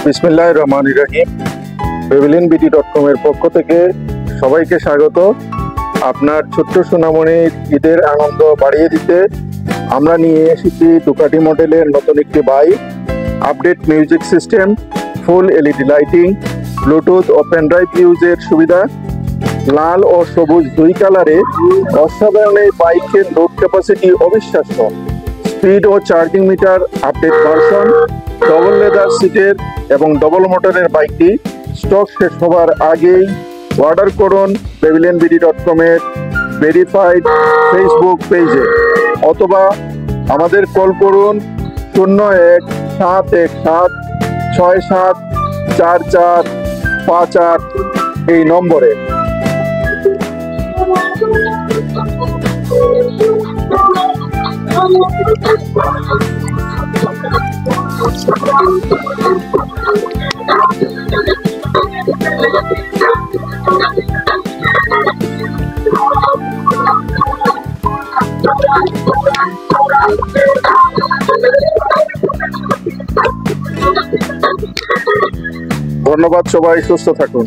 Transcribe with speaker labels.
Speaker 1: বিসমিল্লাহির রহমানির রহিম। pavilion.com এর পক্ষ থেকে সবাইকে স্বাগত। আপনার ছোট্ট সোনামণির ঈদের আনন্দ বাড়িয়ে দিতে আমরা নিয়ে এসেছি ডুকাটি মডেলের নতুন একটি bike, update music system, full LED lighting, Bluetooth ও পেনড্রাইভ ইউজের সুবিধা, লাল ও সবুজ দুই কালারে অসাধারণ এই বাইকের লোড ক্যাপাসিটি অবিশ্বাস্য, স্পিড ও charging meter update version, double leather সিটের এবং ডবল মোটরের বাইকটি স্টক শেষ হবার আগেই অর্ডার করুন pavilion.com এর ভেরিফাইড ফেসবুক পেজে অথবা আমাদের কল করুন 01-717-674458 এই নম্বরে। ধন্যবাদ, সবাই সুস্থ থাকুন।